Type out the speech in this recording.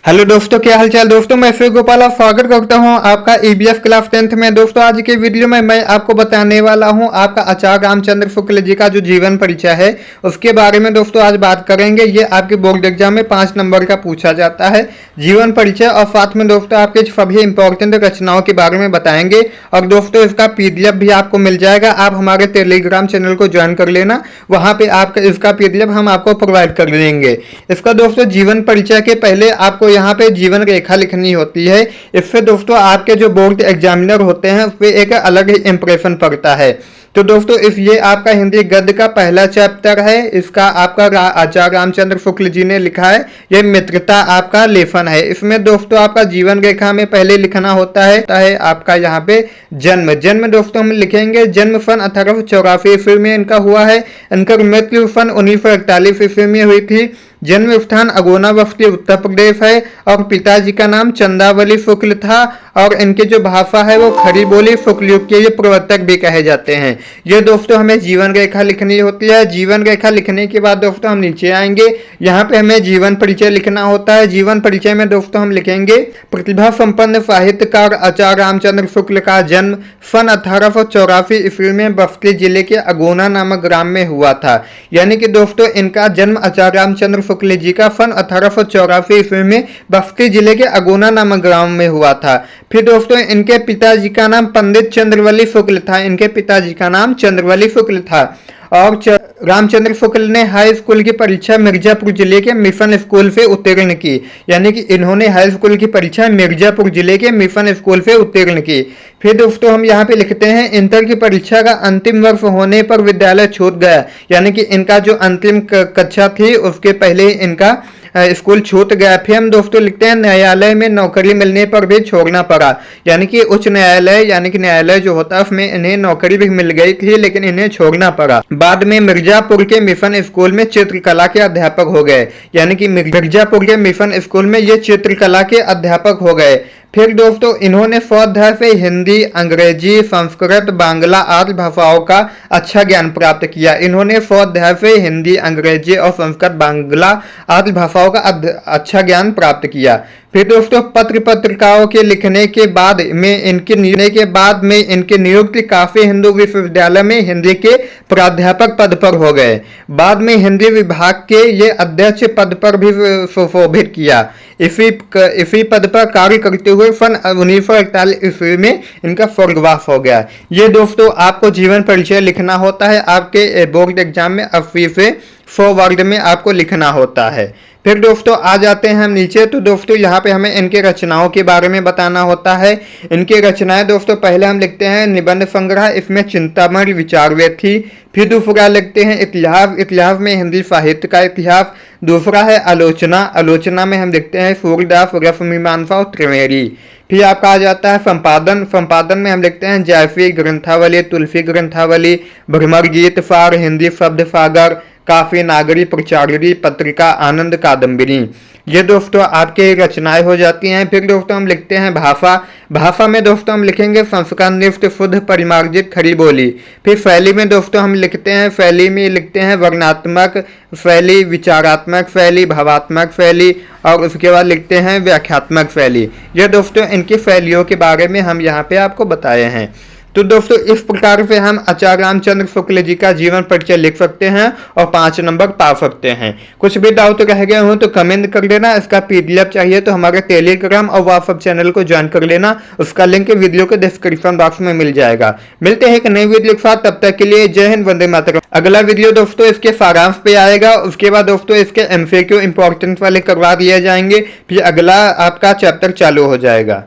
Hello दोस्तों, क्या हालचाल दोस्तों। मैं फिर गोपाल आप स्वागत करता हूं आपका ईबीएस क्लास 10th में। दोस्तों आज के वीडियो में मैं आपको बताने वाला हूं आपका आचार्य रामचंद्र शुक्ल जी का जो जीवन परिचय है उसके बारे में दोस्तों आज बात करेंगे। ये आपके बोर्ड एग्जाम में 5 नंबर का पूछा जाता है जीवन परिचय, और साथ में दोस्तों आपके सभी इंपॉर्टेंट रचनाओं के बारे में बताएंगे। और दोस्तों इसका पीडीएफ भी आपको मिल जाएगा, आप हमारे टेलीग्राम चैनल को ज्वाइन कर लेना, वहां पे आपका इसका पीडीएफ हम आपको प्रोवाइड कर देंगे। इसका दोस्तों जीवन परिचय के पहले आपको यहाँ पे जीवन रेखा लिखनी होती है। इससे दोस्तों आपके जो बोर्ड एग्जामिनर होते हैं उस पर एक अलग ही इंप्रेशन पड़ता है। तो दोस्तों ये आपका हिंदी गद्य का पहला चैप्टर है। इसका आपका आचार्य रामचंद्र शुक्ल जी ने लिखा है। ये मित्रता आपका लेखन है। इसमें दोस्तों आपका जीवन रेखा में पहले लिखना होता है आपका यहाँ पे जन्म दोस्तों हम लिखेंगे जन्म सन 1884 ईस्वी में इनका हुआ है। इनका मृत्यु सन 1941 ईस्वी में हुई थी। जन्म स्थान अगोना बस्ती उत्तर प्रदेश है, और पिताजी का नाम चंदावली शुक्ल था, और इनकी जो भाषा है वो खड़ी बोली शुक्ल युग के ये प्रवर्तक भी कहे जाते हैं। ये दोस्तों हमें जीवन रेखा लिखनी होती है। जीवन रेखा लिखने के बाद दोस्तों हम नीचे आएंगे, यहाँ पे हमें जीवन परिचय लिखना होता है। जीवन परिचय में दोस्तों हम लिखेंगे प्रतिभा संपन्न साहित्यकार आचार्य रामचंद्र शुक्ल का जन्म सन 1884 ईस्वी में बस्ती जिले के अगोना नामक ग्राम में हुआ था। यानी कि दोस्तों इनका जन्म आचार्य रामचंद्र शुक्ल जी का सन 1884 ईस्वी में बस्ती जिले के अगोना नामक ग्राम में हुआ था। फिर दोस्तों इनके पिताजी का नाम पंडित चंद्रवली शुक्ल था। इनके पिताजी का नाम चंद्रवली शुक्ल था, और रामचंद्र शुक्ल ने हाई स्कूल की परीक्षा मिर्जापुर जिले के मिशन स्कूल से उत्तीर्ण की। यानी कि इन्होंने हाई स्कूल की परीक्षा मिर्जापुर जिले के मिशन स्कूल से उत्तीर्ण की। फिर दोस्तों हम यहाँ पे लिखते हैं इंटर की परीक्षा का अंतिम वर्ष होने पर विद्यालय छूट गया। यानी कि इनका जो अंतिम कक्षा थी उसके पहले इनका स्कूल छूट गया। फिर हम दोस्तों लिखते हैं न्यायालय में नौकरी मिलने पर भी छोड़ना पड़ा। यानी कि उच्च न्यायालय यानी कि न्यायालय जो होता है उसमें इन्हें नौकरी भी मिल गई थी, लेकिन इन्हें छोड़ना पड़ा। बाद में मिर्जापुर के मिशन स्कूल में चित्रकला के अध्यापक हो गए। यानी कि मिर्जापुर के मिशन स्कूल में ये चित्रकला के अध्यापक हो गए। फिर दोस्तों इन्होंने स्वाध्याय से हिंदी, अंग्रेजी, संस्कृत, बांग्ला आदि भाषाओं का अच्छा ज्ञान प्राप्त किया। इन्होंने स्वाध्याय से हिंदी, अंग्रेजी और संस्कृत, बांग्ला आदि भाषाओं का अच्छा ज्ञान प्राप्त किया। फिर दोस्तों पत्र पत्रिकाओं के लिखने के बाद में इनकी नियुक्ति काशी हिंदू विश्वविद्यालय में हिंदी के प्राध्यापक पद पर हो गए। बाद में हिंदी विभाग के ये अध्यक्ष पद पर भी सुशोभित किया। इसी पद पर कार्य करते हुए सन 1941 ईस्वी में इनका स्वर्गवास हो गया। ये दोस्तों आपको जीवन परिचय लिखना होता है। आपके बोर्ड एग्जाम में 80 से 100 वर्ड में आपको लिखना होता है। फिर दोस्तों आ जाते हैं हम नीचे। तो दोस्तों यहाँ पे हमें इनके रचनाओं के बारे में बताना होता है। इनकी रचनाएं दोस्तों पहले हम लिखते हैं निबंध संग्रह, इसमें चिंतामणि विचारवे थी। फिर दूसरा लिखते हैं इतिहास, इतिहास में हिंदी साहित्य का इतिहास। दूसरा है आलोचना, आलोचना में हम लिखते हैं सूर्यदास, रस मीमांसा और त्रिवेणी। फिर आपका आ जाता है संपादन, संपादन में हम लिखते हैं जायसी ग्रंथावली, तुलसी ग्रंथावली, भ्रमर गीत सार, हिंदी शब्द सागर, काफी नागरी, प्रचारी पत्रिका, आनंद कादम्बिनी। ये दोस्तों आपके रचनाएं हो जाती हैं। फिर दोस्तों हम लिखते हैं भाषा, भाषा में दोस्तों हम लिखेंगे संस्कार निष्ठ शुद्ध परिमार्जित खड़ी बोली। फिर शैली में दोस्तों हम लिखते हैं शैली में लिखते हैं वर्णात्मक शैली, विचारात्मक शैली, भावात्मक शैली, और उसके बाद लिखते हैं व्याख्यात्मक शैली। ये दोस्तों इनकी शैलियों के बारे में हम यहाँ पे आपको बताए हैं। तो दोस्तों इस प्रकार से हम आचार्य रामचंद्र शुक्ल जी का जीवन परिचय लिख सकते हैं और 5 नंबर पा सकते हैं। कुछ भी डाउट रह गए हो तो कमेंट कर देना। इसका पीडीएफ चाहिए तो हमारे टेलीग्राम और व्हाट्सएप चैनल को ज्वाइन कर लेना, उसका लिंक वीडियो के डिस्क्रिप्शन बॉक्स में मिल जाएगा। मिलते हैं एक नई वीडियो के साथ, तब तक के लिए जय हिंद, वंदे मातरम। अगला वीडियो दोस्तों इसके सारांश पे आएगा, उसके बाद दोस्तों इसके एमसीक्यू इंपॉर्टेंट वाले करवा दिए जाएंगे, फिर अगला आपका चैप्टर चालू हो जाएगा।